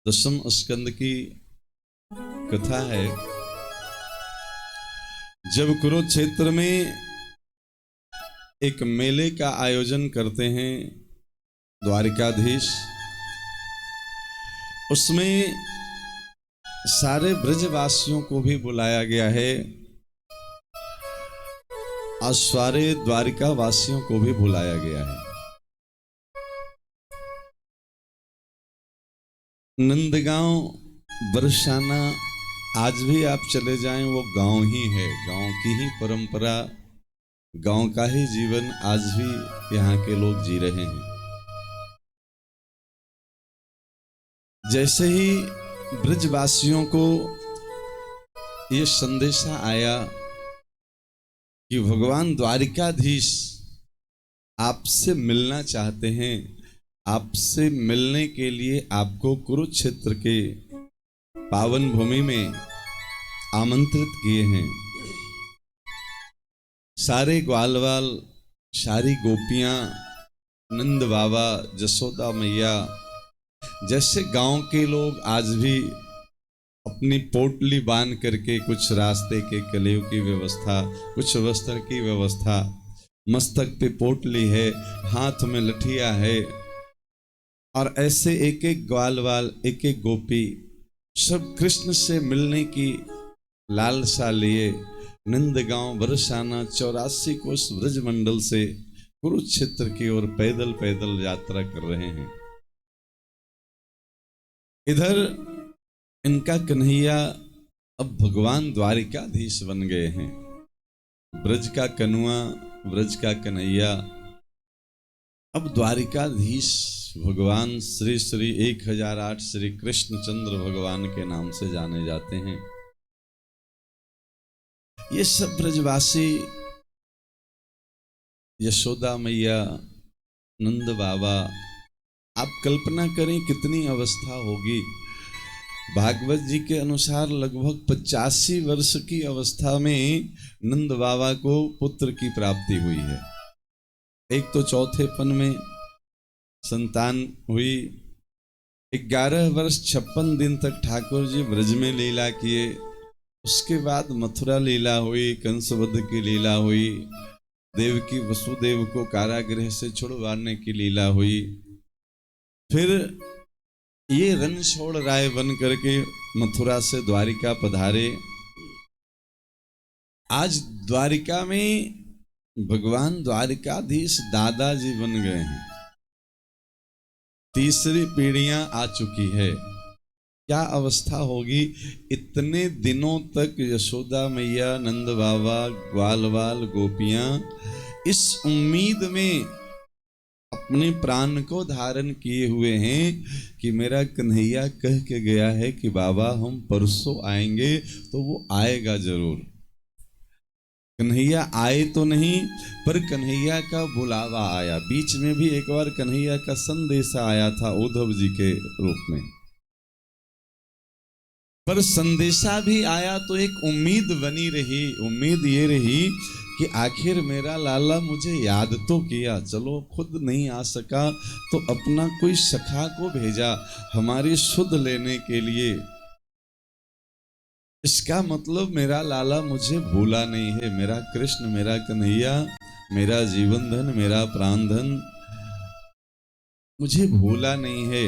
दशम स्कंद की कथा है। जब कुरुक्षेत्र में एक मेले का आयोजन करते हैं द्वारिकाधीश, उसमें सारे ब्रजवासियों को भी बुलाया गया है और सारे द्वारिका वासियों को भी बुलाया गया है। नंदगांव बरसाना आज भी आप चले जाएं वो गांव ही है, गांव की ही परंपरा, गांव का ही जीवन आज भी यहाँ के लोग जी रहे हैं। जैसे ही ब्रजवासियों को ये संदेशा आया कि भगवान द्वारिकाधीश आपसे मिलना चाहते हैं, आपसे मिलने के लिए आपको कुरुक्षेत्र के पावन भूमि में आमंत्रित किए हैं। सारे ग्वालवाल, सारी गोपियां, नंद बाबा, जसोदा मैया जैसे गांव के लोग आज भी अपनी पोटली बांध करके कुछ रास्ते के कलेव की व्यवस्था, कुछ वस्त्र की व्यवस्था, मस्तक पे पोटली है, हाथ में लठिया है, और ऐसे एक एक ग्वालवाल, एक एक गोपी सब कृष्ण से मिलने की लालसा लिए नंदगांव बरसाना 84 कोस ब्रजमंडल से कुरुक्षेत्र की ओर पैदल पैदल यात्रा कर रहे हैं। इधर इनका कन्हैया अब भगवान द्वारिकाधीश बन गए हैं। ब्रज का कनुआ, ब्रज का कन्हैया अब द्वारिकाधीश भगवान श्री श्री 1008 श्री कृष्ण चंद्र भगवान के नाम से जाने जाते हैं। ये सब ब्रजवासी, यशोदा मैया, नंद बाबा, आप कल्पना करें कितनी अवस्था होगी। भागवत जी के अनुसार लगभग 85 वर्ष की अवस्था में नंद बाबा को पुत्र की प्राप्ति हुई है। एक तो चौथेपन में संतान हुई। 11 वर्ष 56 दिन तक ठाकुर जी ब्रज में लीला किए। उसके बाद मथुरा लीला हुई, कंसवध की लीला हुई, देवकी वसुदेव को कारागृह से छुड़वाने की लीला हुई। फिर ये रणछोड़ राय बन करके मथुरा से द्वारिका पधारे। आज द्वारिका में भगवान द्वारिकाधीश दादाजी बन गए हैं। तीसरी पीढ़ियां आ चुकी है। क्या अवस्था होगी। इतने दिनों तक यशोदा मैया, नंद बाबा, ग्वालवाल, गोपियां इस उम्मीद में अपने प्राण को धारण किए हुए हैं कि मेरा कन्हैया कह के गया है कि बाबा हम परसों आएंगे, तो वो आएगा जरूर। कन्हैया आए तो नहीं, पर कन्हैया का बुलावा आया। बीच में भी एक बार कन्हैया का संदेशा आया था उद्धव जी के रूप में, पर संदेशा भी आया तो एक उम्मीद बनी रही। उम्मीद ये रही कि आखिर मेरा लाला मुझे याद तो किया, चलो खुद नहीं आ सका तो अपना कोई सखा को भेजा हमारी सुध लेने के लिए। इसका मतलब मेरा लाला मुझे भूला नहीं है। मेरा कृष्ण, मेरा कन्हैया, मेरा जीवन धन, मेरा प्राण धन मुझे भूला नहीं है।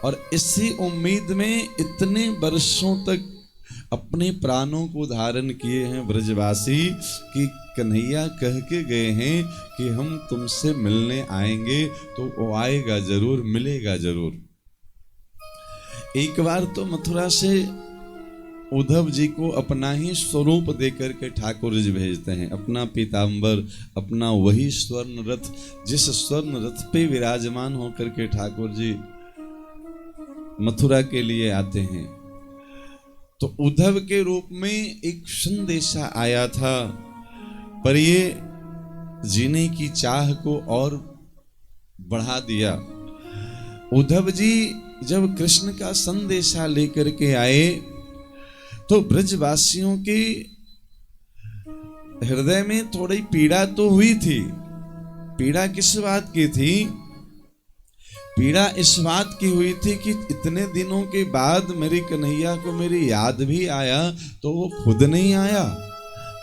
और इसी उम्मीद में इतने वर्षों तक अपने प्राणों को धारण किए हैं ब्रजवासी कि कन्हैया कह के गए हैं कि हम तुमसे मिलने आएंगे, तो वो आएगा जरूर, मिलेगा जरूर। एक बार तो मथुरा से उद्धव जी को अपना ही स्वरूप देकर के ठाकुर जी भेजते हैं। अपना पीतांबर, अपना वही स्वर्ण रथ, जिस स्वर्ण रथ पे विराजमान होकर के ठाकुर जी मथुरा के लिए आते हैं। तो उद्धव के रूप में एक संदेशा आया था, पर ये जीने की चाह को और बढ़ा दिया। उद्धव जी जब कृष्ण का संदेशा लेकर के आए तो ब्रजवासियों के हृदय में थोड़ी पीड़ा तो हुई थी। पीड़ा किस बात की थी पीड़ा इस बात की हुई थी कि इतने दिनों के बाद मेरी कन्हैया को मेरी याद भी आया तो वो खुद नहीं आया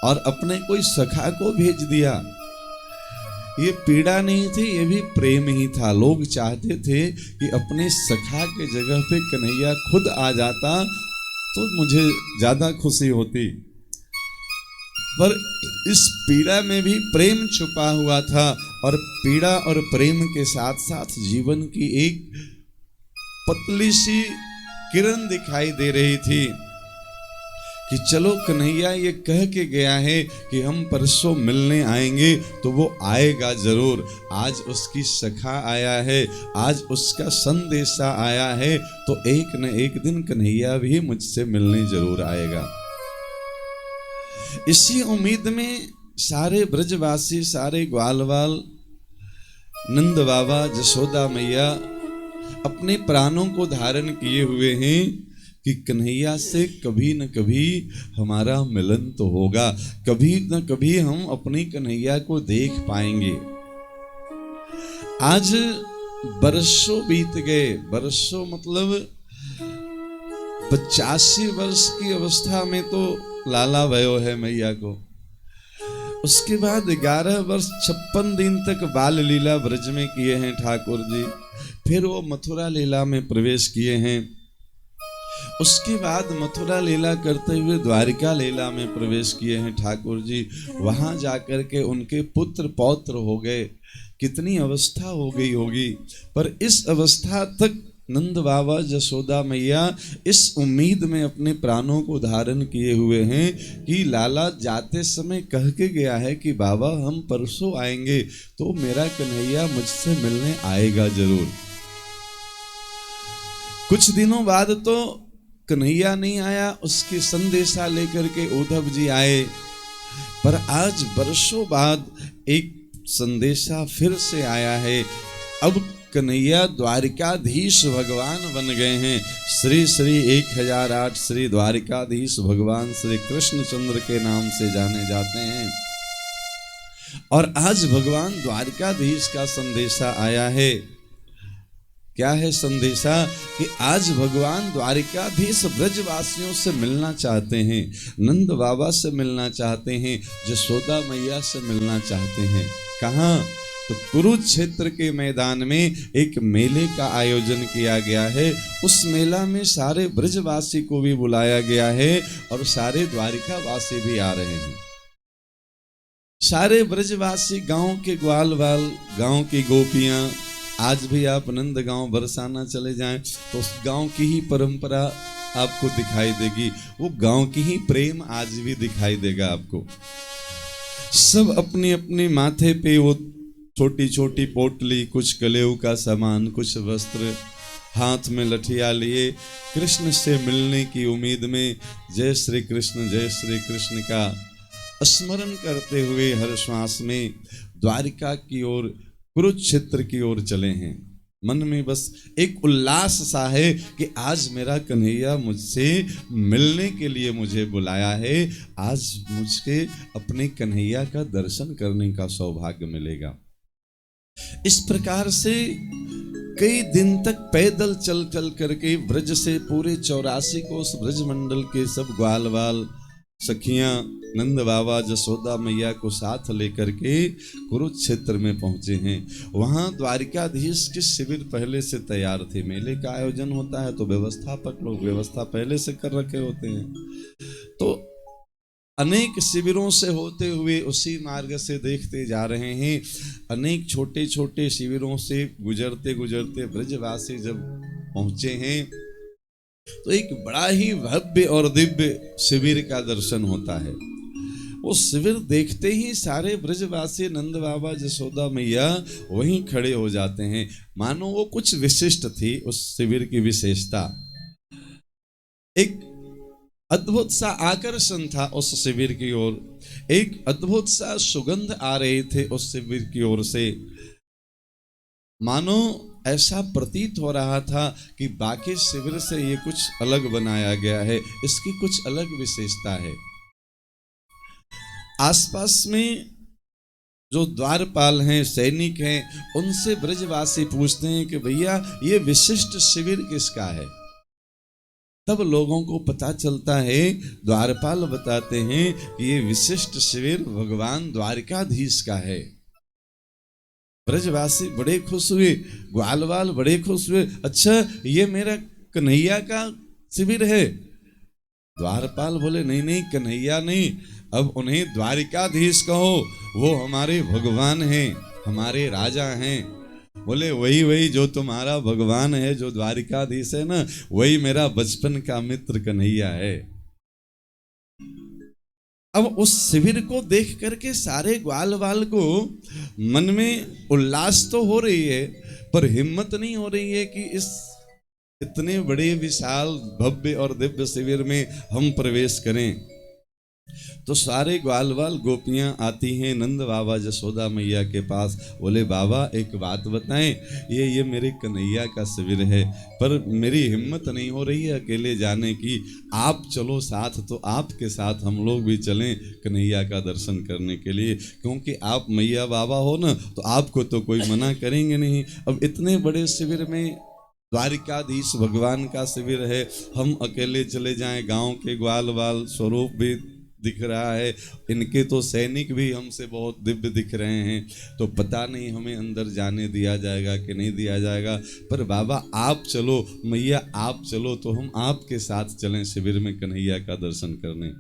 और अपने कोई सखा को भेज दिया। ये पीड़ा नहीं थी, ये भी प्रेम ही था। लोग चाहते थे कि अपने सखा के जगह पे कन्हैया खुद आ जाता तो मुझे ज्यादा खुशी होती। पर इस पीड़ा में भी प्रेम छुपा हुआ था और पीड़ा और प्रेम के साथ साथ जीवन की एक पतली सी किरण दिखाई दे रही थी कि चलो कन्हैया ये कह के गया है कि हम परसों मिलने आएंगे तो वो आएगा जरूर। आज उसकी सखा आया है, आज उसका संदेशा आया है तो एक न एक दिन कन्हैया भी मुझसे मिलने जरूर आएगा। इसी उम्मीद में सारे ब्रजवासी, सारे ग्वालवाल, नंद बाबा, जसोदा मैया अपने प्राणों को धारण किए हुए हैं कि कन्हैया से कभी न कभी हमारा मिलन तो होगा, कभी न कभी हम अपनी कन्हैया को देख पाएंगे। आज बरसों बीत गए, बरसों मतलब 85 वर्ष की अवस्था में तो लाला भयो है मैया को। उसके बाद 11 वर्ष 56 दिन तक बाल लीला ब्रज में किए हैं ठाकुर जी। फिर वो मथुरा लीला में प्रवेश किए हैं। उसके बाद मथुरा लीला करते हुए द्वारिका लीला में प्रवेश किए हैं ठाकुर जी। वहां जाकर के उनके पुत्र पौत्र हो गए। कितनी अवस्था हो गई होगी, पर इस अवस्था तक नंद बाबा, जसोदा मैया इस उम्मीद में अपने प्राणों को धारण किए हुए हैं कि लाला जाते समय कह के गया है कि बाबा हम परसों आएंगे तो मेरा कन्हैया मुझसे मिलने आएगा जरूर। कुछ दिनों बाद तो कन्हैया नहीं आया, उसके संदेशा लेकर के उद्धव जी आए। पर आज बरसों बाद एक संदेशा फिर से आया है। अब कन्हैया द्वारिकाधीश भगवान बन गए हैं। श्री श्री 1008 श्री द्वारिकाधीश भगवान श्री कृष्णचंद्र के नाम से जाने जाते हैं। और आज भगवान द्वारिकाधीश का संदेशा आया है। क्या है संदेशा? कि आज भगवान द्वारिकाधीश ब्रजवासियों से मिलना चाहते हैं, नंद बाबा से मिलना चाहते हैं, जसोदा मैया से मिलना चाहते हैं। कहाँ? तो कुरुक्षेत्र के मैदान में एक मेले का आयोजन किया गया है। उस मेला में सारे ब्रजवासी को भी बुलाया गया है और सारे द्वारिकावासी भी आ रहे हैं। सारे ब्रजवासी, गांव के ग्वालवाल, गांव की गोपियां, आज भी आप नंद गांव बरसाना चले जाएं तो उस गांव की ही परंपरा आपको दिखाई देगी। वो गांव की ही प्रेम आज भी दिखाई देगा आपको। सब अपने अपने माथे पे वो छोटी छोटी पोटली, कुछ कलेऊ का सामान, कुछ वस्त्र, हाथ में लठिया लिए कृष्ण से मिलने की उम्मीद में जय श्री कृष्ण का स्मरण करते हुए हर श्वास में द्वारिका की ओर, कुरुक्षेत्र की ओर चले हैं। मन में बस एक उल्लास सा है कि आज मेरा कन्हैया मुझसे मिलने के लिए मुझे बुलाया है। आज मुझे अपने कन्हैया का दर्शन करने का सौभाग्य मिलेगा। इस प्रकार से कई दिन तक पैदल चल चल करके ब्रज से पूरे 84 कोस ब्रज मंडल के सब ग्वालवाल, सखियां, नंद बाबा, जसोदा मैया को साथ लेकर के कुरुक्षेत्र में पहुंचे हैं। वहां द्वारिकाधीश के शिविर पहले से तैयार थे। मेले का आयोजन होता है तो व्यवस्थापक लोग व्यवस्था पहले से कर रखे होते हैं। तो अनेक शिविरों से होते हुए उसी मार्ग से देखते जा रहे हैं। अनेक छोटे छोटे शिविरों से गुजरते गुजरते ब्रजवासी जब पहुंचे हैं तो एक बड़ा ही भव्य और दिव्य शिविर का दर्शन होता है। वो शिविर देखते ही सारे ब्रजवासी, नंद बाबा, जसोदा मैया वहीं खड़े हो जाते हैं। मानो वो कुछ विशिष्ट थी उस शिविर की विशेषता। एक अद्भुत सा आकर्षण था उस शिविर की ओर, एक अद्भुत सा सुगंध आ रहे थे उस शिविर की ओर से। मानो ऐसा प्रतीत हो रहा था कि बाकी शिविर से ये कुछ अलग बनाया गया है, इसकी कुछ अलग विशेषता है। आसपास में जो द्वारपाल हैं, सैनिक हैं, उनसे ब्रजवासी पूछते हैं कि भैया ये विशिष्ट शिविर किसका है। तब लोगों को पता चलता है, द्वारपाल बताते हैं कि ये विशिष्ट शिविर भगवान द्वारिकाधीश का है। ब्रजवासी बड़े खुश हुए, ग्वालवाल बड़े खुश हुए, अच्छा ये मेरा कन्हैया का शिविर है। द्वारपाल बोले नहीं नहीं, कन्हैया नहीं, अब उन्हें द्वारिकाधीश कहो, वो हमारे भगवान हैं, हमारे राजा हैं। बोले वही वही जो तुम्हारा भगवान है, जो द्वारिकाधीश है ना, वही मेरा बचपन का मित्र कन्हैया है। अब उस शिविर को देख करके सारे ग्वाल वाल को मन में उल्लास तो हो रही है, पर हिम्मत नहीं हो रही है कि इस इतने बड़े विशाल भव्य और दिव्य शिविर में हम प्रवेश करें। तो सारे ग्वाल वाल गोपियां आती हैं नंद बाबा जसोदा मैया के पास। बोले बाबा एक बात बताएं, ये मेरे कन्हैया का शिविर है, पर मेरी हिम्मत नहीं हो रही है अकेले जाने की, आप चलो साथ। तो आपके साथ हम लोग भी चलें कन्हैया का दर्शन करने के लिए, क्योंकि आप मैया बाबा हो ना, तो आपको तो कोई मना करेंगे नहीं। अब इतने बड़े शिविर में द्वारिकाधीश भगवान का शिविर है, हम अकेले चले जाएं, गांव के ग्वाल वाल स्वरूप भी दिख रहा है, इनके तो सैनिक भी हमसे बहुत दिव्य दिख रहे हैं, तो पता नहीं हमें अंदर जाने दिया जाएगा कि नहीं दिया जाएगा। पर बाबा आप चलो, मैया आप चलो, तो हम आपके साथ चलें शिविर में कन्हैया का दर्शन करने।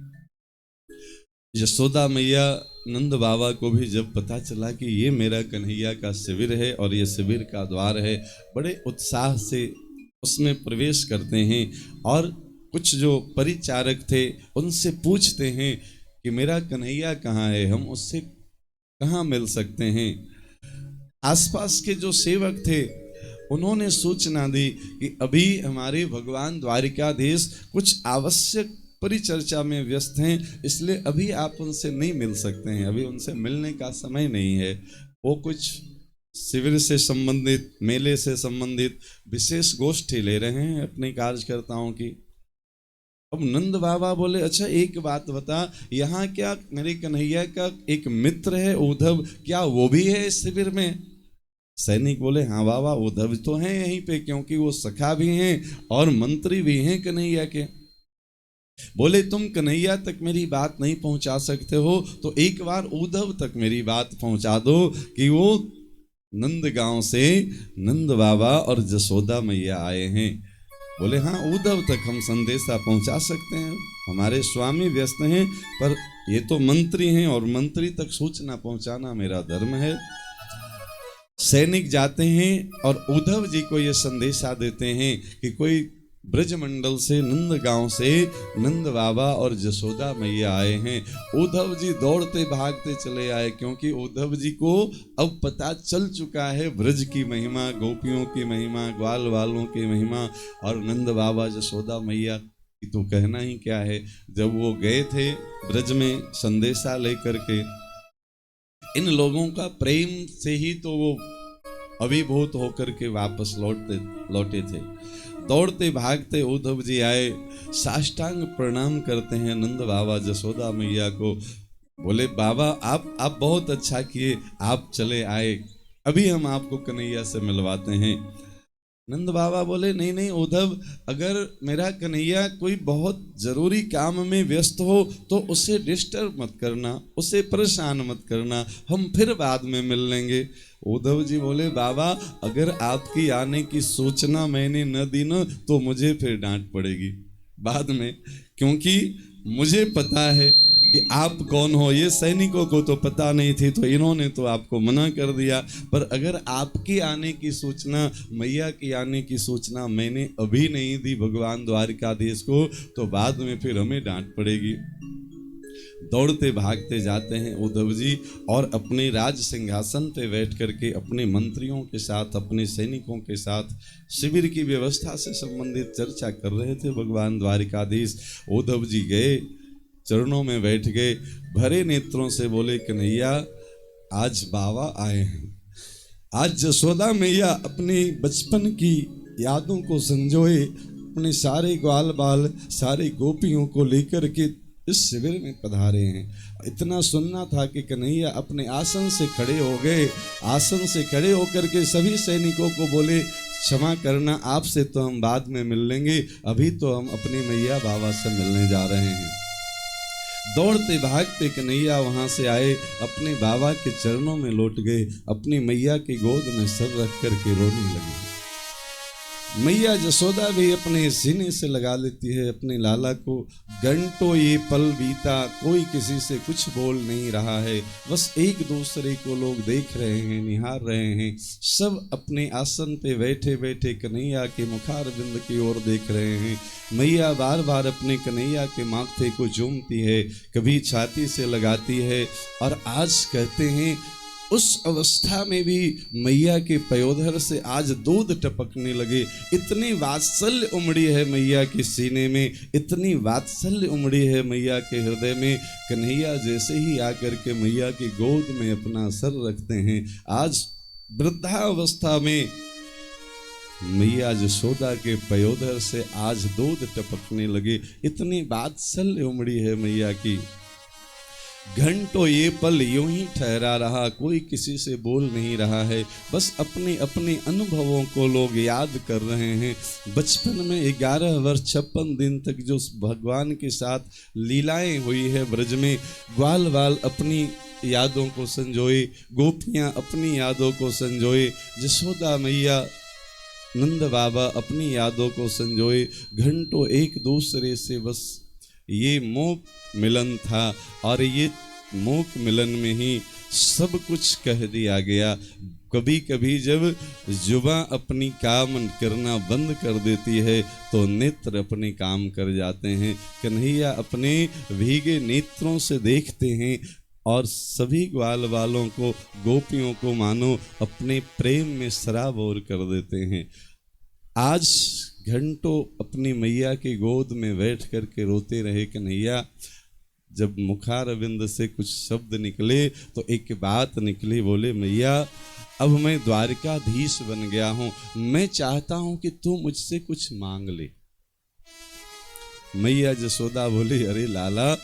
यशोदा मैया नंद बाबा को भी जब पता चला कि ये मेरा कन्हैया का शिविर है और ये शिविर का द्वार है, बड़े उत्साह से उसमें प्रवेश करते हैं और कुछ जो परिचारक थे उनसे पूछते हैं कि मेरा कन्हैया कहाँ है, हम उससे कहाँ मिल सकते हैं। आसपास के जो सेवक थे उन्होंने सूचना दी कि अभी हमारे भगवान द्वारिकाधीश कुछ आवश्यक परिचर्चा में व्यस्त हैं, इसलिए अभी आप उनसे नहीं मिल सकते हैं, अभी उनसे मिलने का समय नहीं है। वो कुछ शिविर से संबंधित, मेले से संबंधित विशेष गोष्ठी ले रहे हैं अपने कार्यकर्ताओं की। अब नंद बाबा बोले अच्छा एक बात बता, यहाँ क्या मेरे कन्हैया का एक मित्र है उद्धव, क्या वो भी है इस शिविर में? सैनिक बोले हाँ बाबा उद्धव तो हैं यहीं पे, क्योंकि वो सखा भी हैं और मंत्री भी हैं कन्हैया के। बोले तुम कन्हैया तक मेरी बात नहीं पहुंचा सकते हो तो एक बार उद्धव तक मेरी बात पहुंचा दो कि वो नंद गांव से नंद बाबा और जसोदा मैया आए हैं। बोले हाँ उद्धव तक हम संदेशा पहुंचा सकते हैं, हमारे स्वामी व्यस्त हैं, पर ये तो मंत्री हैं और मंत्री तक सूचना पहुंचाना मेरा धर्म है। सैनिक जाते हैं और उद्धव जी को ये संदेशा देते हैं कि कोई ब्रजमंडल से नंद गांव से नंद बाबा और जसोदा मैया आए हैं। उद्धव जी दौड़ते भागते चले आए, क्योंकि उद्धव जी को अब पता चल चुका है ब्रज की महिमा, गोपियों की महिमा, ग्वाल वालों की महिमा और नंद बाबा जसोदा मैया की तो कहना ही क्या है। जब वो गए थे ब्रज में संदेशा लेकर के, इन लोगों का प्रेम से ही तो वो अभिभूत होकर के वापस लौटे थे। दौड़ते भागते उद्धव जी आए, साष्टांग प्रणाम करते हैं नंद बाबा जसोदा मैया को। बोले बाबा आप बहुत अच्छा किए, आप चले आए, अभी हम आपको कन्हैया से मिलवाते हैं। नंद बाबा बोले नहीं नहीं उद्धव, अगर मेरा कन्हैया कोई बहुत जरूरी काम में व्यस्त हो तो उसे डिस्टर्ब मत करना, उसे परेशान मत करना, हम फिर बाद में मिल लेंगे। उद्धव जी बोले बाबा अगर आपकी आने की सूचना मैंने न दी न तो मुझे फिर डांट पड़ेगी बाद में, क्योंकि मुझे पता है कि आप कौन हो, ये सैनिकों को तो पता नहीं थी, तो इन्होंने तो आपको मना कर दिया। पर अगर आपकी आने की सूचना, मैया की आने की सूचना मैंने अभी नहीं दी भगवान द्वारिकाधीश को, तो बाद में फिर हमें डांट पड़ेगी। दौड़ते भागते जाते हैं उद्धव जी और अपने राज सिंहासन पे बैठ करके अपने मंत्रियों के साथ, अपने सैनिकों के साथ शिविर की व्यवस्था से संबंधित चर्चा कर रहे थे भगवान द्वारिकाधीश। उद्धव जी गए, चरणों में बैठ गए, भरे नेत्रों से बोले कन्हैया आज बाबा आए हैं, आज जसोदा मैया अपने बचपन की यादों को संजोए अपने सारे ग्वाल बाल, सारे गोपियों को लेकर के इस शिविर में पधारे हैं। इतना सुनना था कि कन्हैया अपने आसन से खड़े हो गए। आसन से खड़े होकर के सभी सैनिकों को बोले, क्षमा करना, आपसे तो हम बाद में मिल लेंगे, अभी तो हम अपनी मैया बाबा से मिलने जा रहे हैं। दौड़ते भागते कन्हैया वहां से आए, अपने बाबा के चरणों में लौट गए, अपनी मैया की गोद में सर रख करके रोने लगे। मैया जसोदा भी अपने सीने से लगा लेती है अपने लाला को। घंटों ये पल बीता, कोई किसी से कुछ बोल नहीं रहा है, बस एक दूसरे को लोग देख रहे हैं, निहार रहे हैं। सब अपने आसन पे बैठे बैठे कन्हैया के मुखारविंद की ओर देख रहे हैं। मैया बार बार अपने कन्हैया के माथे को चूमती है, कभी छाती से लगाती है। और आज कहते हैं उस अवस्था में भी मैया के पयोधर से आज दूध टपकने लगे। इतनी वात्सल्य उमड़ी है मैया के सीने में, इतनी वात्सल्य उमड़ी है मैया के हृदय में। कन्हैया जैसे ही आकर के मैया की गोद में अपना सर रखते हैं, आज वृद्धावस्था में मैया जसोदा के पयोधर से आज दूध टपकने लगे। इतनी वात्सल्य उमड़ी है मैया की। घंटों ये पल यूं ही ठहरा रहा, कोई किसी से बोल नहीं रहा है, बस अपने अपने अनुभवों को लोग याद कर रहे हैं। बचपन में 11 वर्ष 56 दिन तक जो भगवान के साथ लीलाएं हुई है ब्रज में, ग्वाल वाल अपनी यादों को संजोए, गोपियां अपनी यादों को संजोए, जसोदा मैया नंद बाबा अपनी यादों को संजोए। घंटों एक दूसरे से बस ये मोह मिलन था, और ये मोह मिलन में ही सब कुछ कह दिया गया। कभी कभी जब जुबां अपनी काम करना बंद कर देती है तो नेत्र अपने काम कर जाते हैं। कन्हैया अपने भीगे नेत्रों से देखते हैं और सभी ग्वाल वालों को, गोपियों को मानो अपने प्रेम में सराबोर कर देते हैं। आज घंटों अपनी मैया की गोद में बैठ कर के रोते रहे कन्हैया। जब मुखारविंद से कुछ शब्द निकले तो एक बात निकली, बोले मैया अब मैं द्वारिकाधीश बन गया हूं, मैं चाहता हूं कि तू मुझसे कुछ मांग ले। मैया जसोदा बोली, अरे लाला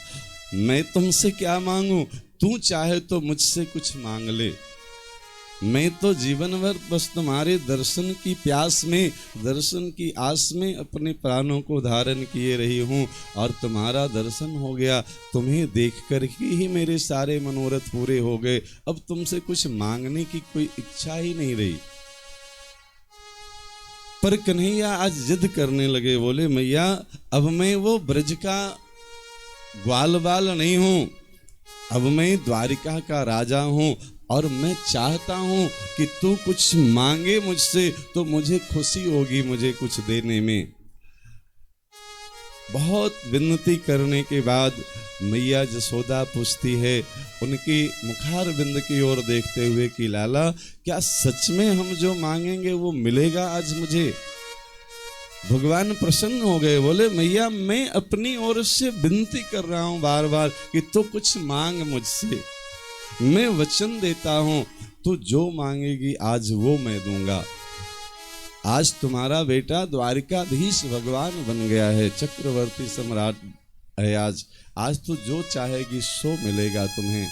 मैं तुमसे क्या मांगू, तू चाहे तो मुझसे कुछ मांग ले। मैं तो जीवन भर बस तुम्हारे दर्शन की प्यास में, दर्शन की आस में अपने प्राणों को धारण किए रही हूँ, और तुम्हारा दर्शन हो गया, तुम्हें देख कर ही मेरे सारे मनोरथ पूरे हो गए। अब तुमसे कुछ मांगने की कोई इच्छा ही नहीं रही। पर कन्हैया आज जिद करने लगे, बोले मैया अब मैं वो ब्रज का ग्वाल बाल नहीं हूँ, अब मैं द्वारिका का राजा हूँ, और मैं चाहता हूं कि तू कुछ मांगे मुझसे तो मुझे खुशी होगी मुझे कुछ देने में। बहुत विनती करने के बाद मैया जसोदा पूछती है उनकी मुखारविंद की ओर देखते हुए कि लाला क्या सच में हम जो मांगेंगे वो मिलेगा आज मुझे? भगवान प्रसन्न हो गए, बोले मैया मैं अपनी ओर से विनती कर रहा हूं बार बार कि तू कुछ मांग मुझसे, मैं वचन देता हूं तू जो मांगेगी आज वो मैं दूंगा। आज तुम्हारा बेटा द्वारिकाधीश भगवान बन गया है, चक्रवर्ती सम्राट है। आज तो जो चाहेगी सो मिलेगा तुम्हें।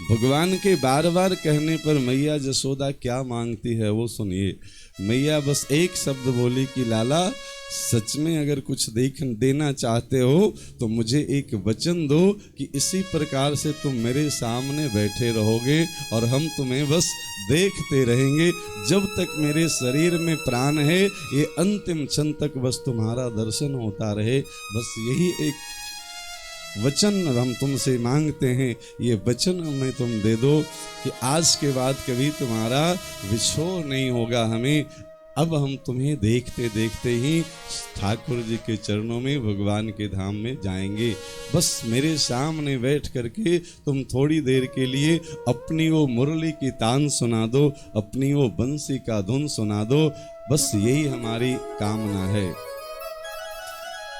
भगवान के बार बार कहने पर मैया जसोदा क्या मांगती है वो सुनिए। मैया बस एक शब्द बोली कि लाला सच में अगर कुछ देना चाहते हो तो मुझे एक वचन दो कि इसी प्रकार से तुम मेरे सामने बैठे रहोगे और हम तुम्हें बस देखते रहेंगे जब तक मेरे शरीर में प्राण है, ये अंतिम क्षण तक बस तुम्हारा दर्शन होता रहे। बस यही एक वचन हम तुमसे मांगते हैं, ये वचन हमें तुम दे दो कि आज के बाद कभी तुम्हारा विछोह नहीं होगा हमें। अब हम तुम्हें देखते देखते ही ठाकुर जी के चरणों में भगवान के धाम में जाएंगे। बस मेरे सामने बैठ करके तुम थोड़ी देर के लिए अपनी वो मुरली की तान सुना दो, अपनी वो बंसी का धुन सुना दो, बस यही हमारी कामना है।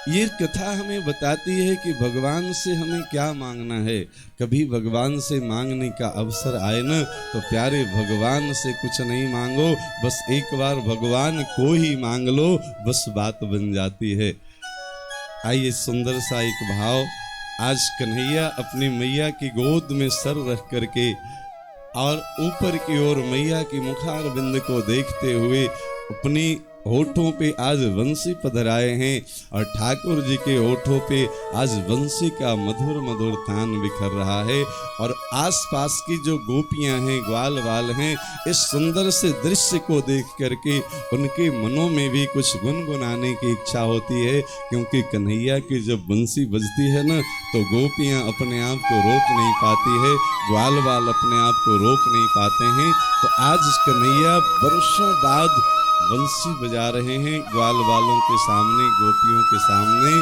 ये कथा हमें बताती है कि भगवान से हमें क्या मांगना है। कभी भगवान से मांगने का अवसर आए न तो प्यारे भगवान से कुछ नहीं मांगो, बस एक बार भगवान को ही मांग लो, बस बात बन जाती है। आइए सुंदर सा एक भाव आज कन्हैया अपनी मैया की गोद में सर रख करके और ऊपर की ओर मैया की मुखारविंद को देखते हुए अपनी होठों पे आज वंशी पधराए हैं और ठाकुर जी के होठों पे आज वंशी का मधुर मधुर तान बिखर रहा है। और आसपास की जो गोपियां हैं, ग्वाल वाल हैं, इस सुंदर से दृश्य को देख करके उनके मनों में भी कुछ गुनगुनाने की इच्छा होती है, क्योंकि कन्हैया की जब बंसी बजती है ना तो गोपियां अपने आप को रोक नहीं पाती है, ग्वाल वाल अपने आप को रोक नहीं पाते हैं। तो आज कन्हैया वर्षों बाद बंसी बजा रहे हैं ग्वाल वालों के सामने, गोपियों के सामने।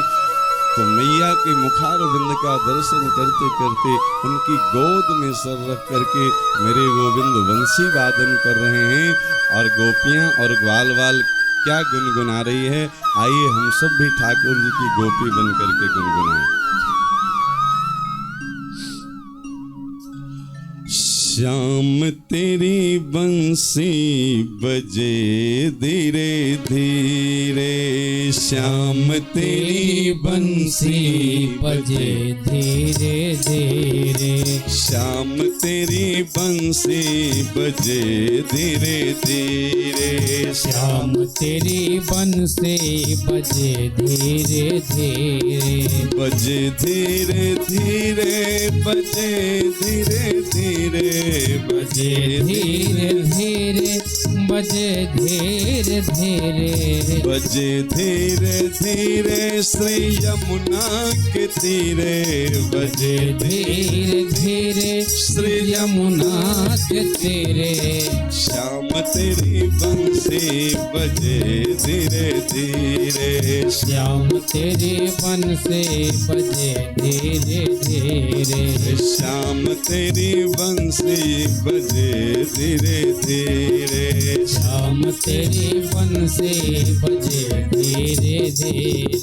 तो मैया के मुखारविंद का दर्शन करते करते उनकी गोद में सर रख करके मेरे गोविंद बंसी वादन कर रहे हैं। और गोपियां और ग्वाल वाल क्या गुनगुना रही है, आइए हम सब भी ठाकुर जी की गोपी बन करके गुनगुनाएं। श्याम तेरी बंसी बजे धीरे धीरे, श्याम तेरी बंसी बजे धीरे धीरे, श्याम तेरी बंसी बजे धीरे धीरे, श्याम तेरी बंसी बजे धीरे धीरे, बजे धीरे धीरे, बजे धीरे धीरे, बजे धीरे धीरे, बजे धीरे धीरे, बजे धीरे धीरे श्री यमुना के तीरे, बजे धीरे धीरे श्री यमुना के तीरे, श्याम तेरी बंसी बजे धीरे धीरे, श्याम तेरी बंसी बजे धीरे धीरे, श्याम तेरी बंसी बजे धीरे धीरे, श्याम तेरी बंसी बजे धीरे धीरे।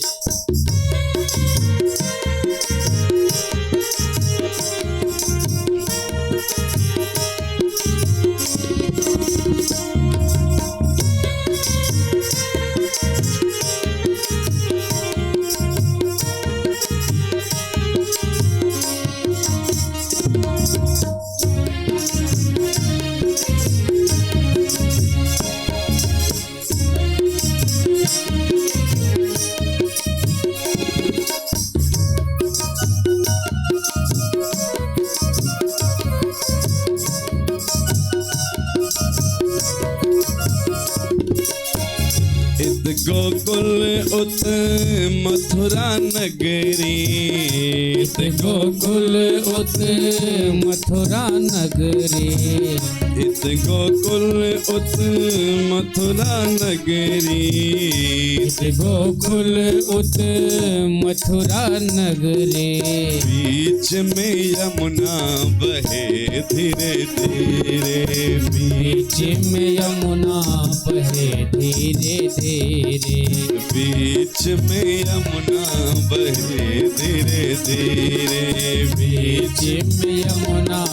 गोकुल उत मथुरा नगरी, गोकुल उत मथुरा नगरी, इत गोकुल उत मथुरा नगरी, गोकुल उत मथुरा नगरी, बीच में यमुना बहे धीरे धीरे, बीच में यमुना बहे धीरे धीरे, बीच में यमुना बहे धीरे धीरे, बीच में यमुना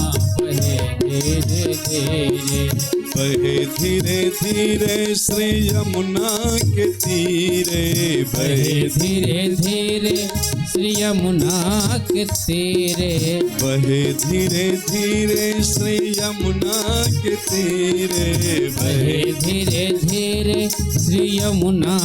बहे धीरे धीरे, बहे धीरे धीरे श्री यमुना के तीरे, बहे धीरे धीरे श्री यमुना के तीरे, बहे धीरे धीरे श्री यमुना के तीरे, बहे धीरे धीरे श्री यमुना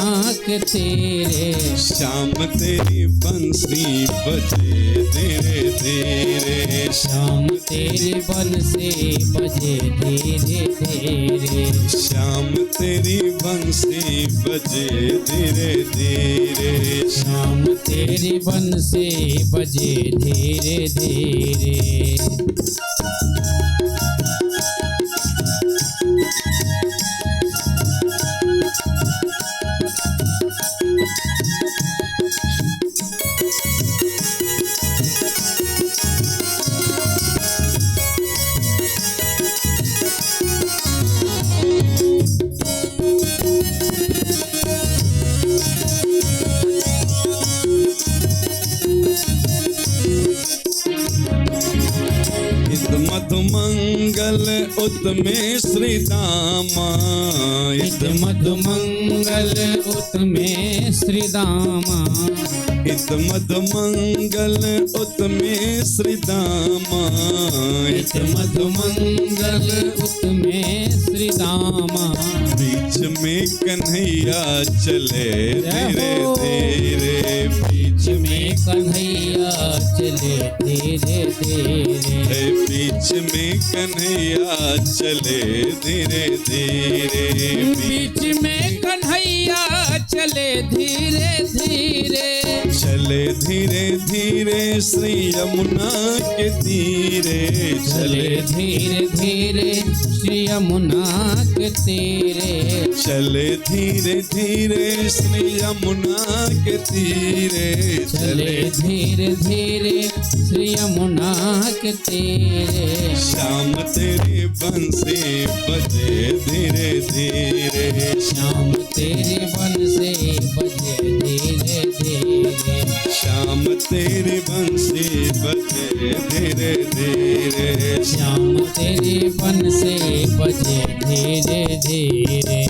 के तीरे, श्याम तेरी बंसी बजे धीरे धीरे, श्याम तेरी बंसी बजे धीरे धीरे, श्याम तेरी बंसी बजे धीरे धीरे, श्याम तेरी बंसी बजे धीरे धीरे। मधुमंगल उत्तमे श्री दामा इत मधुमंगल उत्तमे श्री दामा इत मधुमंगल उत्तमे श्री दामा इत मधुमंगल उत्तमे श्री दामा बीच में कन्हैया चले धीरे धीरे बीच में कन्हैया चले धीरे धीरे बीच में कन्हैया चले धीरे धीरे बीच में कन्हैया चले धीरे धीरे चले धीरे धीरे श्री यमुना के तीरे चले धीरे धीरे श्री यमुना के तीरे चले धीरे धीरे श्री यमुना के तीरे चले धीरे धीरे श्री यमुना के तीरे श्याम तेरी बंसी बजे धीरे धीरे श्याम तेरे वन से बजे धीरे धीरे श्याम तेरी बंसी बजे धीरे धीरे श्याम तेरे वन से बजे धीरे धीरे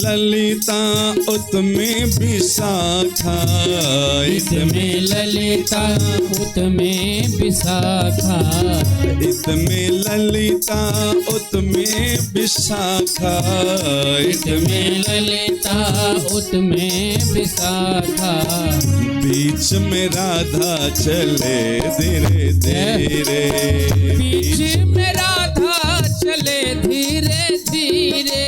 ललिता उत्तमे विशाखा इसमें ललिता उत्तमे विशाखा इसमें ललिता उत्तमे विशाखा इसमें ललिता उत्तमे विशाखा बीच में राधा चले धीरे धीरे बीच में राधा चले धीरे धीरे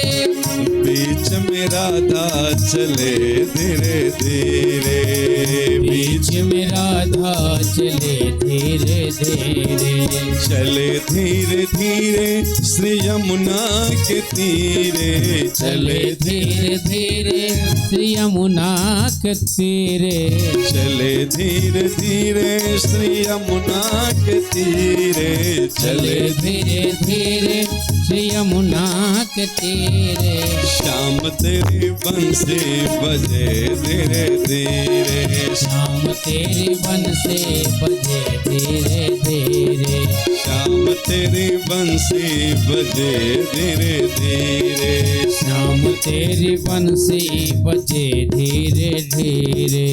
बीच में राधा चले धीरे धीरे बीच में राधा चले धीरे धीरे चले धीरे धीरे श्री यमुना के तीरे चले धीरे धीरे श्री यमुना के तीरे चले धीरे धीरे श्री यमुना के तीरे चले धीरे धीरे श्री यमुना के तीरे श्याम तेरी बंसी बजे धीरे धीरे श्याम तेरी वन से बजे धीरे धीरे श्याम तेरी बंसी बजे धीरे धीरे श्याम तेरी वन से बजे धीरे धीरे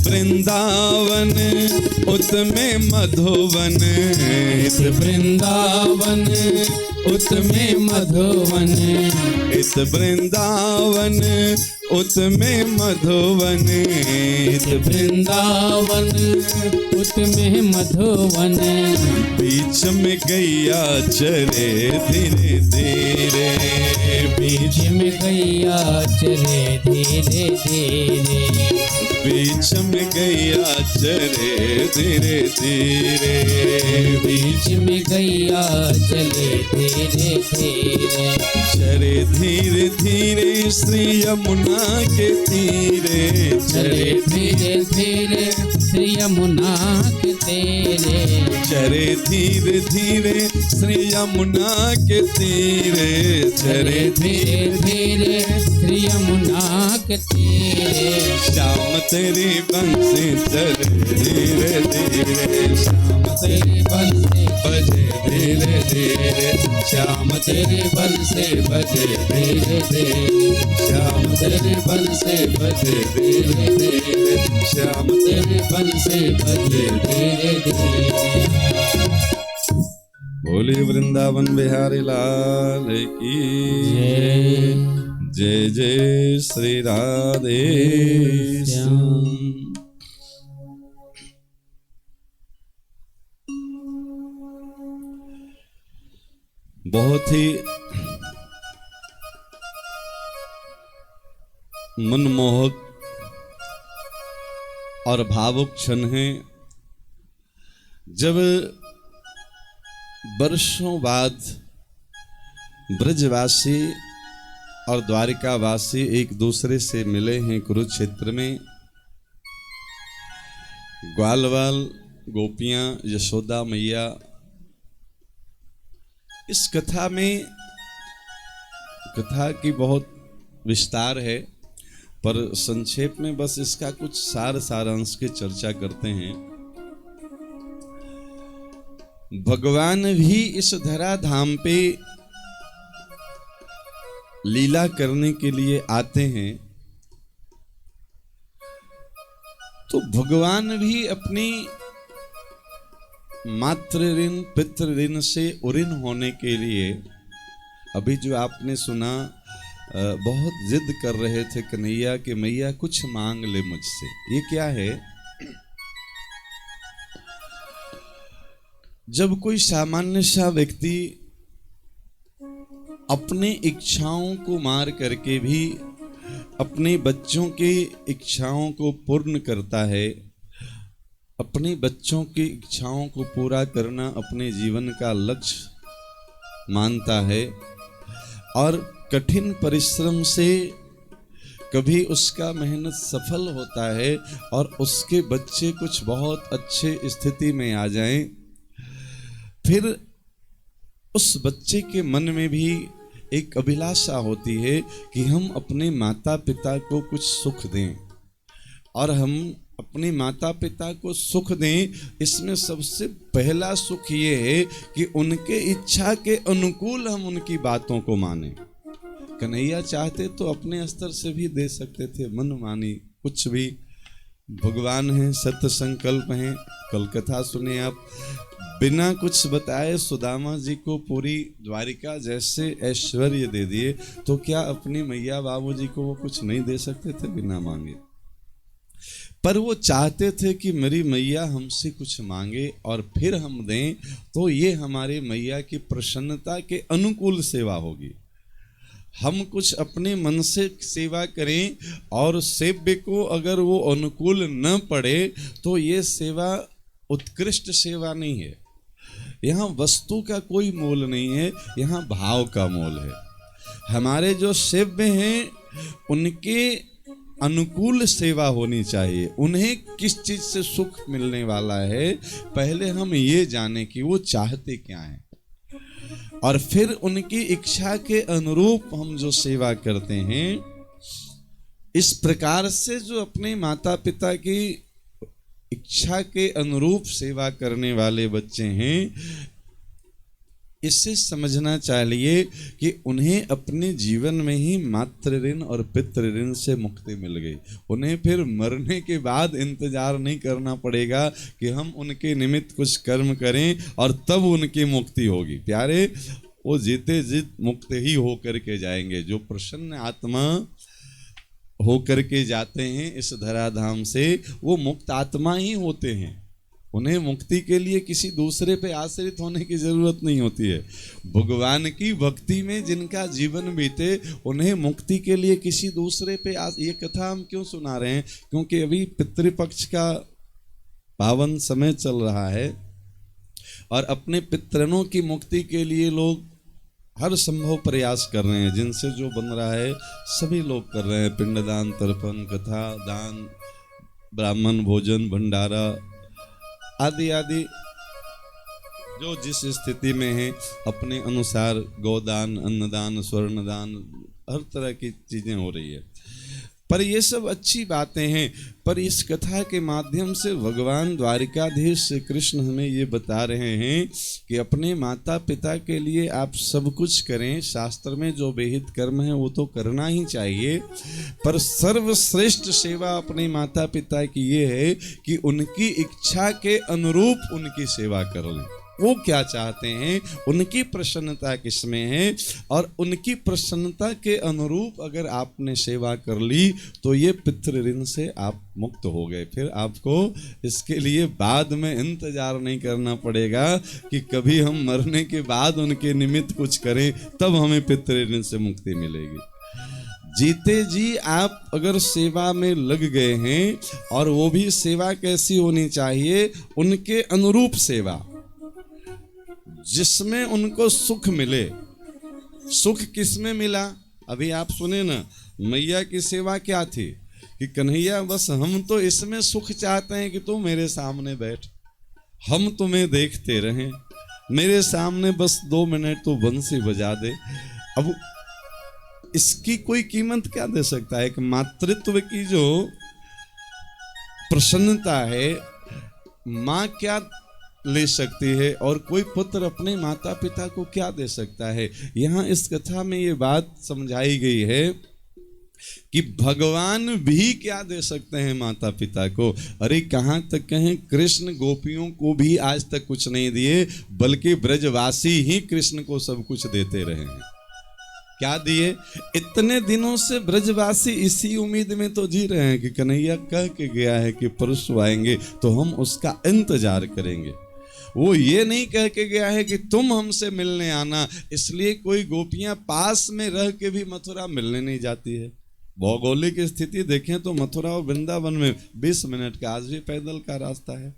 वृंदावन उत्तमे मधुवन इस वृंदावन उत्तमे मधुवन इस वृंदावन उत्तमे मधुवन इस वृंदावन उत्तमे मधुवन बीच में गैया चरे धीरे धीरे बीच में गैया चले धीरे धीरे बीच में गैया चरे धीरे धीरे बीच में गैया चले धीरे धीरे। चले धीरे धीरे श्री यमुना के तीरे, चले धीरे धीरे श्री यमुना के तीरे। चले धीरे धीरे श्री यमुना के तीरे, चले धीरे धीरे श्री यमुना के तीरे। श्याम तेरी बंसी चले धीरे धीरे, श्याम तेरी बंसी बजे धीरे धीरे, श्याम तेरे बंसी बजे धीरे धीरे। श्याम तेरे बंसी बजे धीरे धीरे। श्याम तेरे बंसी बजे धीरे धीरे। बोले वृंदावन बिहारी लाल की जय। जय जय श्री राधे श्याम। बहुत ही मनमोहक और भावुक क्षण है जब वर्षों बाद ब्रजवासी और द्वारिकावासी एक दूसरे से मिले हैं कुरुक्षेत्र में। ग्वाल वाल गोपियां, यशोदा मैया। इस कथा में, कथा की बहुत विस्तार है, पर संक्षेप में बस इसका कुछ सारांश की चर्चा करते हैं। भगवान भी इस धराधाम पे लीला करने के लिए आते हैं, तो भगवान भी अपनी मातृ ऋण पितृ ऋण से उऋण होने के लिए, अभी जो आपने सुना, बहुत जिद कर रहे थे कन्हैया कि मैया कुछ मांग ले मुझसे। ये क्या है? जब कोई सामान्य सा व्यक्ति अपने इच्छाओं को मार करके भी अपने बच्चों की इच्छाओं को पूर्ण करता है, अपने बच्चों की इच्छाओं को पूरा करना अपने जीवन का लक्ष्य मानता है, और कठिन परिश्रम से कभी उसका मेहनत सफल होता है और उसके बच्चे कुछ बहुत अच्छे स्थिति में आ जाएं, फिर उस बच्चे के मन में भी एक अभिलाषा होती है कि हम अपने माता पिता को कुछ सुख दें, और हम अपने माता पिता को सुख दें। इसमें सबसे पहला सुख ये है कि उनके इच्छा के अनुकूल हम उनकी बातों को माने। कन्हैया चाहते तो अपने स्तर से भी दे सकते थे, मन मानी कुछ भी। भगवान हैं, सत्य संकल्प हैं। कल कथा सुने आप, बिना कुछ बताए सुदामा जी को पूरी द्वारिका जैसे ऐश्वर्य दे दिए, तो क्या अपनी मैया बाबू जी को वो कुछ नहीं दे सकते थे बिना मांगे? पर वो चाहते थे कि मेरी मैया हमसे कुछ मांगे और फिर हम दें, तो ये हमारे मैया की प्रसन्नता के अनुकूल सेवा होगी। हम कुछ अपने मन से सेवा करें और सेव्य को अगर वो अनुकूल न पड़े, तो ये सेवा उत्कृष्ट सेवा नहीं है। यहाँ वस्तु का कोई मोल नहीं है, यहाँ भाव का मोल है। हमारे जो सेव्य हैं उनके अनुकूल सेवा होनी चाहिए। उन्हें किस चीज से सुख मिलने वाला है, पहले हम ये जाने कि वो चाहते क्या हैं, और फिर उनकी इच्छा के अनुरूप हम जो सेवा करते हैं। इस प्रकार से जो अपने माता पिता की इच्छा के अनुरूप सेवा करने वाले बच्चे हैं, इससे समझना चाहिए कि उन्हें अपने जीवन में ही मातृ ऋण और पितृ ऋण से मुक्ति मिल गई। उन्हें फिर मरने के बाद इंतजार नहीं करना पड़ेगा कि हम उनके निमित्त कुछ कर्म करें और तब उनकी मुक्ति होगी। प्यारे, वो जीते जीत मुक्त ही होकर के जाएंगे। जो प्रसन्न आत्मा होकर के जाते हैं इस धराधाम से, वो मुक्त आत्मा ही होते हैं। उन्हें मुक्ति के लिए किसी दूसरे पे आश्रित होने की जरूरत नहीं होती है। भगवान की भक्ति में जिनका जीवन बीते, उन्हें मुक्ति के लिए किसी दूसरे पे ये कथा हम क्यों सुना रहे हैं? क्योंकि अभी पितृपक्ष का पावन समय चल रहा है और अपने पितरों की मुक्ति के लिए लोग हर संभव प्रयास कर रहे हैं, जिनसे जो बन रहा है सभी लोग कर रहे हैं। पिंडदान, तर्पण, कथा दान, ब्राह्मण भोजन, भंडारा आदि आदि, जो जिस स्थिति में है अपने अनुसार गोदान, अन्नदान, स्वर्णदान, हर तरह की चीजें हो रही है। पर ये सब अच्छी बातें हैं, पर इस कथा के माध्यम से भगवान द्वारिकाधीश श्री कृष्ण हमें ये बता रहे हैं कि अपने माता पिता के लिए आप सब कुछ करें। शास्त्र में जो विहित कर्म है वो तो करना ही चाहिए, पर सर्वश्रेष्ठ सेवा अपने माता पिता की ये है कि उनकी इच्छा के अनुरूप उनकी सेवा कर लें। वो क्या चाहते हैं, उनकी प्रसन्नता किसमें है, और उनकी प्रसन्नता के अनुरूप अगर आपने सेवा कर ली तो ये पितृ ऋण से आप मुक्त हो गए। फिर आपको इसके लिए बाद में इंतजार नहीं करना पड़ेगा कि कभी हम मरने के बाद उनके निमित्त कुछ करें तब हमें पितृ ऋण से मुक्ति मिलेगी। जीते जी आप अगर सेवा में लग गए हैं, और वो भी सेवा कैसी होनी चाहिए, उनके अनुरूप सेवा जिसमें उनको सुख मिले। सुख किसमें मिला? अभी आप सुने ना, मैया की सेवा क्या थी कि कन्हैया बस हम तो इसमें सुख चाहते हैं कि तू मेरे सामने बैठ, हम तुम्हें देखते रहें, मेरे सामने बस 2 मिनट तू बंसी बजा दे। अब इसकी कोई कीमत क्या दे सकता है? एक मातृत्व की जो प्रसन्नता है, माँ क्या ले सकती है और कोई पुत्र अपने माता पिता को क्या दे सकता है। यहाँ इस कथा में ये बात समझाई गई है कि भगवान भी क्या दे सकते हैं माता पिता को। अरे कहाँ तक कहें, कृष्ण गोपियों को भी आज तक कुछ नहीं दिए, बल्कि ब्रजवासी ही कृष्ण को सब कुछ देते रहे हैं। क्या दिए? इतने दिनों से ब्रजवासी इसी उम्मीद में तो जी रहे हैं कि कन्हैया कह के गया है कि परसों आएंगे तो हम उसका इंतजार करेंगे। वो ये नहीं कह के गया है कि तुम हमसे मिलने आना, इसलिए कोई गोपियां पास में रह के भी मथुरा मिलने नहीं जाती है। भौगोलिक स्थिति देखें तो मथुरा और वृंदावन में 20 मिनट का आज भी पैदल का रास्ता है,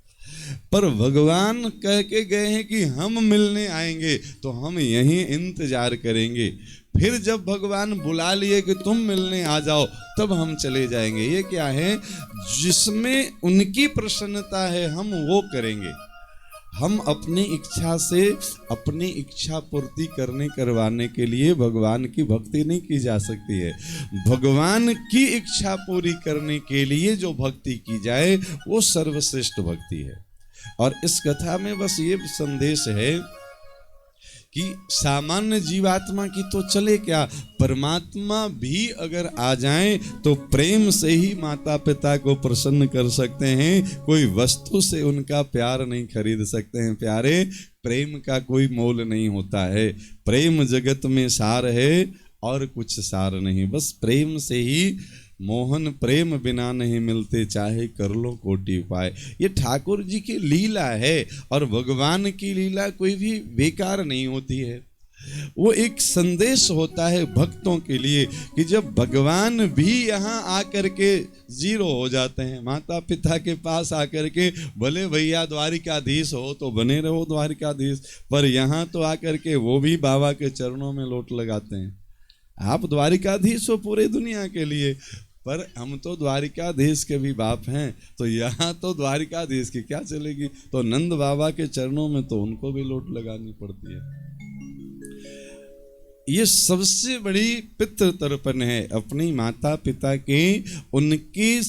पर भगवान कह के गए हैं कि हम मिलने आएंगे तो हम यहीं इंतजार करेंगे। फिर जब भगवान बुला लिए कि तुम मिलने आ जाओ तब हम चले जाएंगे। ये क्या है? जिसमें उनकी प्रसन्नता है हम वो करेंगे। हम अपनी इच्छा से अपनी इच्छा पूर्ति करवाने के लिए भगवान की भक्ति नहीं की जा सकती है। भगवान की इच्छा पूरी करने के लिए जो भक्ति की जाए वो सर्वश्रेष्ठ भक्ति है। और इस कथा में बस ये संदेश है कि सामान्य जीवात्मा की तो चले क्या, परमात्मा भी अगर आ जाएं तो प्रेम से ही माता पिता को प्रसन्न कर सकते हैं। कोई वस्तु से उनका प्यार नहीं खरीद सकते हैं। प्यारे, प्रेम का कोई मोल नहीं होता है। प्रेम जगत में सार है और कुछ सार नहीं। बस प्रेम से ही मोहन, प्रेम बिना नहीं मिलते, चाहे कर लो कोटि उपाय। ये ठाकुर जी की लीला है, और भगवान की लीला कोई भी बेकार नहीं होती है। वो एक संदेश होता है भक्तों के लिए कि जब भगवान भी यहाँ आकर के जीरो हो जाते हैं, माता पिता के पास आकर के, भले भैया द्वारिकाधीश हो तो बने रहो द्वारिकाधीश, पर यहाँ तो आकर के वो भी बाबा के चरणों में लोट लगाते हैं। आप द्वारिकाधीश हो पूरे दुनिया के लिए, पर हम तो द्वारिकाधीश के भी बाप हैं, तो यहाँ तो द्वारिकाधीश की क्या चलेगी। तो नंद बाबा के चरणों में तो उनको भी लोट लगानी पड़ती है। ये सबसे बड़ी पितृ तर्पण है, अपनी माता पिता के उनकी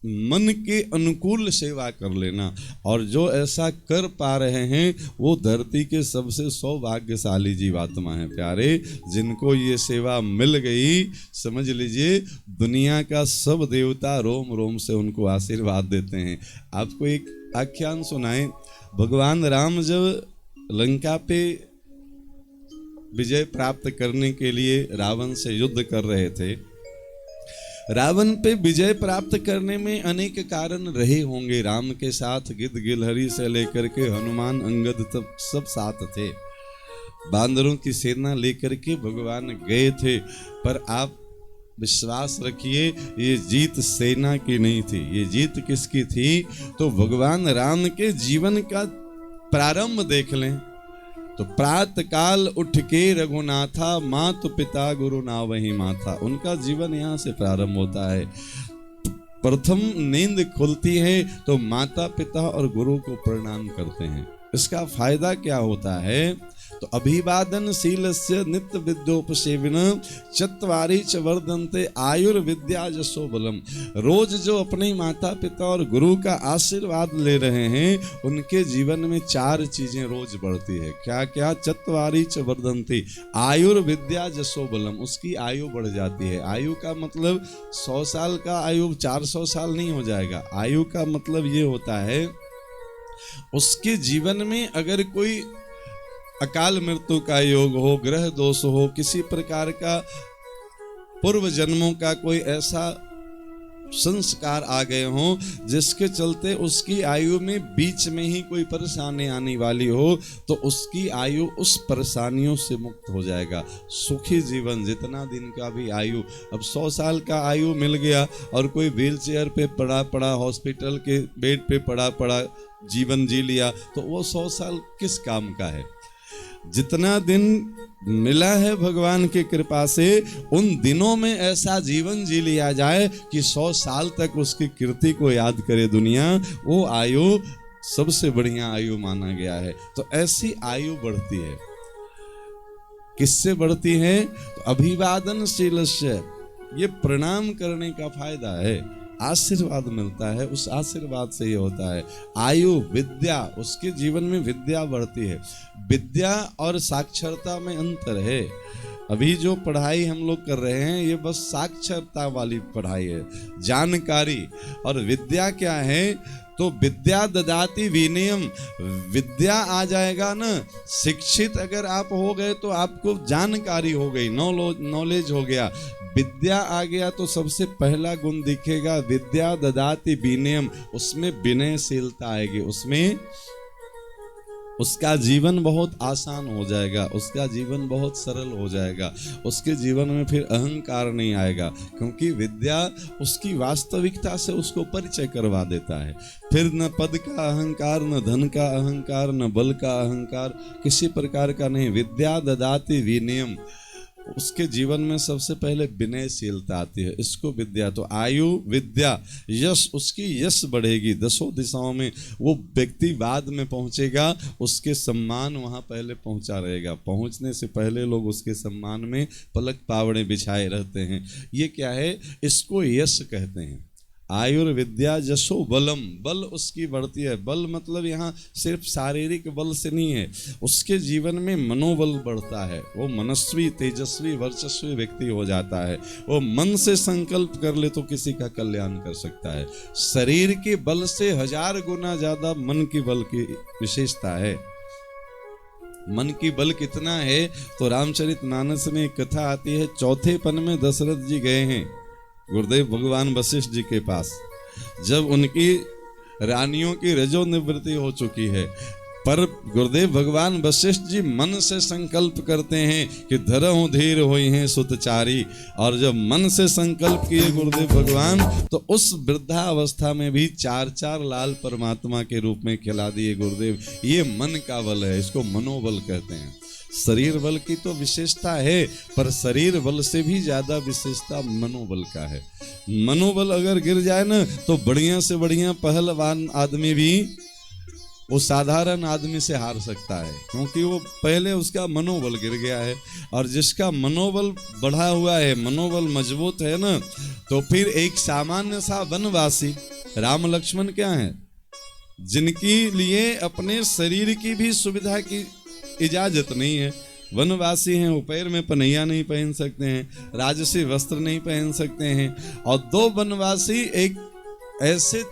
मन के अनुकूल सेवा कर लेना। और जो ऐसा कर पा रहे हैं वो धरती के सबसे सौभाग्यशाली जीवात्मा है। प्यारे, जिनको ये सेवा मिल गई, समझ लीजिए दुनिया का सब देवता रोम रोम से उनको आशीर्वाद देते हैं। आपको एक आख्यान सुनाएं। भगवान राम जब लंका पे विजय प्राप्त करने के लिए रावण से युद्ध कर रहे थे, रावण पे विजय प्राप्त करने में अनेक कारण रहे होंगे। राम के साथ गिद्ध गिलहरी से लेकर के हनुमान, अंगद तब सब साथ थे। बांदरों की सेना लेकर के भगवान गए थे, पर आप विश्वास रखिए ये जीत सेना की नहीं थी। ये जीत किसकी थी? तो भगवान राम के जीवन का प्रारंभ देख लें तो प्रात काल उठ के रघुनाथा, मात पिता गुरु नावहि माथा। उनका जीवन यहाँ से प्रारंभ होता है। प्रथम नींद खुलती है तो माता पिता और गुरु को प्रणाम करते हैं। इसका फायदा क्या होता है? तो अभिवादनशीलस्य नित्य विद्योपसेविन चत्वारि च वर्धन्ते आयुर्विद्या जसो बलम। रोज जो अपने माता पिता और गुरु का आशीर्वाद ले रहे हैं, उनके जीवन में 4 चीजें रोज बढ़ती है। क्या क्या? चत्वारि च वर्धन्ते आयुर्विद्या जसो बलम। उसकी आयु बढ़ जाती है। आयु का मतलब 100 साल का आयु 400 साल नहीं हो जाएगा। आयु का मतलब ये होता है, उसके जीवन में अगर कोई अकाल मृत्यु का योग हो, ग्रह दोष हो, किसी प्रकार का पूर्व जन्मों का कोई ऐसा संस्कार आ गए हों जिसके चलते उसकी आयु में बीच में ही कोई परेशानी आने वाली हो, तो उसकी आयु उस परेशानियों से मुक्त हो जाएगा। सुखी जीवन, जितना दिन का भी आयु, अब 100 साल का आयु मिल गया और कोई व्हील चेयर पे पड़ा पड़ा, हॉस्पिटल के बेड पे पड़ा पड़ा जीवन जी लिया, तो वो 100 साल किस काम का है? जितना दिन मिला है भगवान की कृपा से, उन दिनों में ऐसा जीवन जी लिया जाए कि 100 साल तक उसकी कीर्ति को याद करे दुनिया। वो आयु सबसे बढ़िया आयु माना गया है। तो ऐसी आयु बढ़ती है। किससे बढ़ती है? तो अभिवादनशीलस्य, ये प्रणाम करने का फायदा है। आशीर्वाद मिलता है, उस आशीर्वाद से ये होता है। आयु विद्या, उसके जीवन में विद्या बढ़ती है। विद्या और साक्षरता में अंतर है। अभी जो पढ़ाई हम लोग कर रहे हैं, ये बस साक्षरता वाली पढ़ाई है, जानकारी। और विद्या क्या है? तो विद्या ददाति विनयम। विद्या आ जाएगा ना, शिक्षित अगर आप हो गए तो आपको जानकारी हो गई, नॉलेज हो गया। विद्या आ गया तो सबसे पहला गुण दिखेगा, विद्या ददाति विनयम। उसमें विनयशीलता आएगी, उसमें उसका जीवन बहुत आसान हो जाएगा, उसका जीवन बहुत सरल हो जाएगा। उसके जीवन में फिर अहंकार नहीं आएगा, क्योंकि विद्या उसकी वास्तविकता से उसको परिचय करवा देता है। फिर न पद का अहंकार, न धन का अहंकार, न बल का अहंकार, किसी प्रकार का नहीं। विद्या ददाति विनयम, उसके जीवन में सबसे पहले विनयशीलता आती है, इसको विद्या। तो आयु विद्या, यश, उसकी यश बढ़ेगी 10 दिशाओं में। वो व्यक्ति बाद में पहुंचेगा, उसके सम्मान वहां पहले पहुंचा रहेगा। पहुंचने से पहले लोग उसके सम्मान में पलक पावड़े बिछाए रहते हैं। ये क्या है? इसको यश कहते हैं। आयुर्विद्या जसो बलम, बल उसकी बढ़ती है। बल मतलब यहाँ सिर्फ शारीरिक बल से नहीं है, उसके जीवन में मनोबल बढ़ता है। वो मनस्वी, तेजस्वी, वर्चस्वी व्यक्ति हो जाता है। वो मन से संकल्प कर ले तो किसी का कल्याण कर सकता है। शरीर के बल से 1000 गुना ज्यादा मन की बल की विशेषता है। मन की बल कितना है? तो रामचरितमानस में एक कथा आती है, चौथे पन में दशरथ जी गए हैं गुरुदेव भगवान वशिष्ठ जी के पास, जब उनकी रानियों की रजो निवृत्ति हो चुकी है। पर गुरुदेव भगवान वशिष्ठ जी मन से संकल्प करते हैं कि धरहु धीर होई हैं सुतचारी। और जब मन से संकल्प किए गुरुदेव भगवान, तो उस वृद्धावस्था में भी 4 लाल परमात्मा के रूप में खिला दिए गुरुदेव। ये मन का बल है, इसको मनोबल कहते हैं। शरीर बल की तो विशेषता है, पर शरीर बल से भी ज्यादा विशेषता मनोबल का है। मनोबल अगर गिर जाए ना, तो बढ़िया से बढ़िया पहलवान आदमी भी वो साधारण आदमी से हार सकता है, क्योंकि वो पहले उसका मनोबल गिर गया है। और जिसका मनोबल बढ़ा हुआ है, मनोबल मजबूत है ना, तो फिर एक सामान्य सा वनवासी, राम लक्ष्मण क्या है, जिनकी लिए अपने शरीर की भी सुविधा की इजाजत नहीं है, वनवासी हैं, वो पैर में पनैया नहीं पहन सकते हैं, राजसी वस्त्र नहीं पहन सकते हैं। और 2 वनवासी एक ऐसे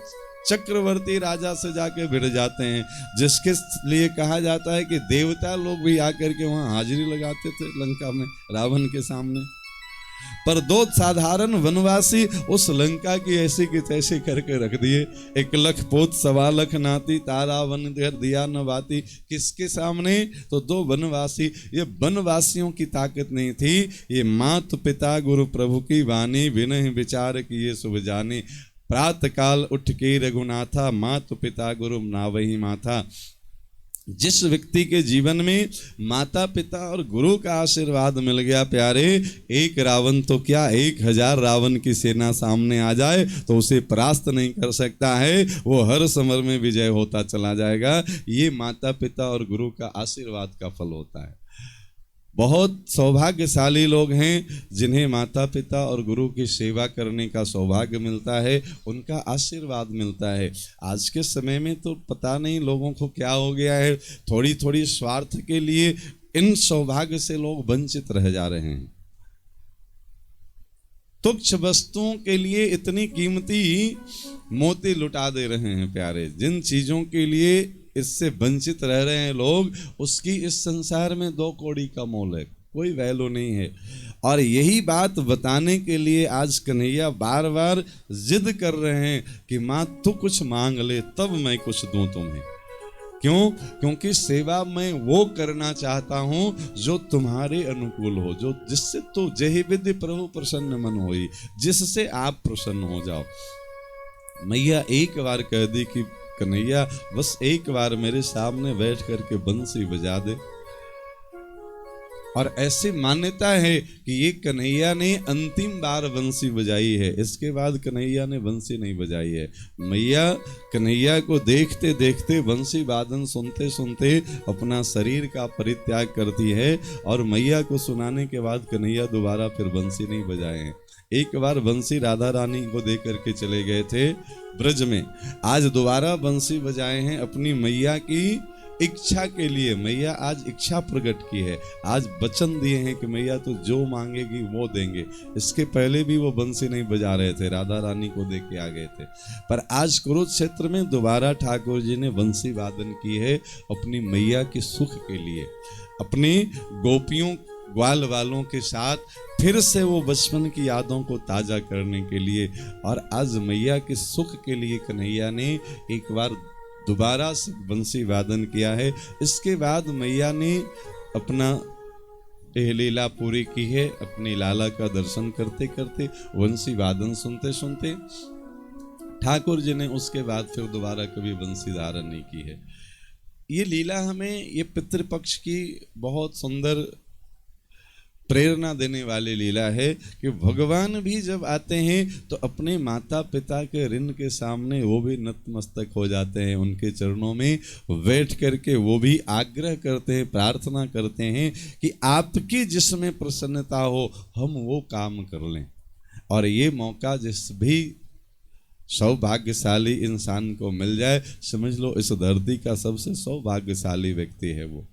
चक्रवर्ती राजा से जाके भिड़ जाते हैं, जिसके लिए कहा जाता है कि देवता लोग भी आकर के वहां हाजिरी लगाते थे लंका में रावण के सामने। पर 2 साधारण वनवासी उस लंका की ऐसी की तैसी करके रख दिए। 1 लख पोत 1.25 लाख नाती, तारा वन घर दिया न बाती। किसके सामने? तो 2 वनवासी। ये वनवासियों की ताकत नहीं थी, ये मात पिता गुरु प्रभु की वाणी, विनय विचार किए शुभ जाने। प्रात काल उठ के रघुनाथा, मात पिता गुरु नावहि माथा। जिस व्यक्ति के जीवन में माता पिता और गुरु का आशीर्वाद मिल गया प्यारे, एक रावण तो क्या 1000 रावण की सेना सामने आ जाए तो उसे परास्त नहीं कर सकता है, वो हर समर में विजय होता चला जाएगा। ये माता पिता और गुरु का आशीर्वाद का फल होता है। बहुत सौभाग्यशाली लोग हैं जिन्हें माता पिता और गुरु की सेवा करने का सौभाग्य मिलता है, उनका आशीर्वाद मिलता है। आज के समय में तो पता नहीं लोगों को क्या हो गया है, थोड़ी थोड़ी स्वार्थ के लिए इन सौभाग्य से लोग वंचित रह जा रहे हैं। तुच्छ वस्तुओं के लिए इतनी कीमती मोती लुटा दे रहे हैं प्यारे। जिन चीजों के लिए इससे वंचित रह रहे हैं लोग, उसकी इस संसार में 2 कौड़ी का मोल है, कोई वैल्यू नहीं है। और यही बात बताने के लिए आज कन्हैया बार बार जिद कर रहे हैं कि माँ तू कुछ मांग ले तब मैं कुछ दूं तुम्हें। क्यों? क्योंकि सेवा मैं वो करना चाहता हूं जो तुम्हारे अनुकूल हो, जो जिससे तो जय विधि प्रभु प्रसन्न मन होई, जिससे आप प्रसन्न हो जाओ। मैया एक बार कह दी कि कन्हैया बस एक बार मेरे सामने बैठ करके बंसी बजा दे। और ऐसी मान्यता है कि ये कन्हैया ने अंतिम बार बंसी बजाई है, इसके बाद कन्हैया ने बंसी नहीं बजाई है। मैया कन्हैया को देखते देखते बंसी वादन सुनते सुनते अपना शरीर का परित्याग करती है, और मैया को सुनाने के बाद कन्हैया दोबारा फिर बंसी नहीं बजाए हैं। एक बार बंसी राधा रानी को दे करके चले गए थे ब्रज में, आज दोबारा बंसी बजाए हैं अपनी मैया की इच्छा के लिए। मैया आज इच्छा प्रकट की है, आज वचन दिए हैं कि मैया तो जो मांगेगी वो देंगे। इसके पहले भी वो बंसी नहीं बजा रहे थे, राधा रानी को दे के आ गए थे, पर आज कुरुक्षेत्र में दोबारा ठाकुर जी ने बंसी वादन की है अपनी मैया के सुख के लिए, अपनी गोपियों ग्वाल वालों के साथ फिर से वो बचपन की यादों को ताजा करने के लिए। और आज मैया के सुख के लिए कन्हैया ने एक बार दोबारा से बंसी वादन किया है। इसके बाद मैया ने अपना यह लीला पूरी की है। अपनी लाला का दर्शन करते करते, बंसी वादन सुनते सुनते ठाकुर जी ने उसके बाद फिर दोबारा कभी बंसी धारण नहीं की है। ये लीला हमें ये पितृपक्ष की बहुत सुंदर प्रेरणा देने वाली लीला है कि भगवान भी जब आते हैं तो अपने माता पिता के ऋण के सामने वो भी नतमस्तक हो जाते हैं, उनके चरणों में बैठ करके वो भी आग्रह करते हैं, प्रार्थना करते हैं कि आपकी जिसमें प्रसन्नता हो हम वो काम कर लें। और ये मौका जिस भी सौभाग्यशाली इंसान को मिल जाए, समझ लो इस धरती का सबसे सौभाग्यशाली व्यक्ति है वो।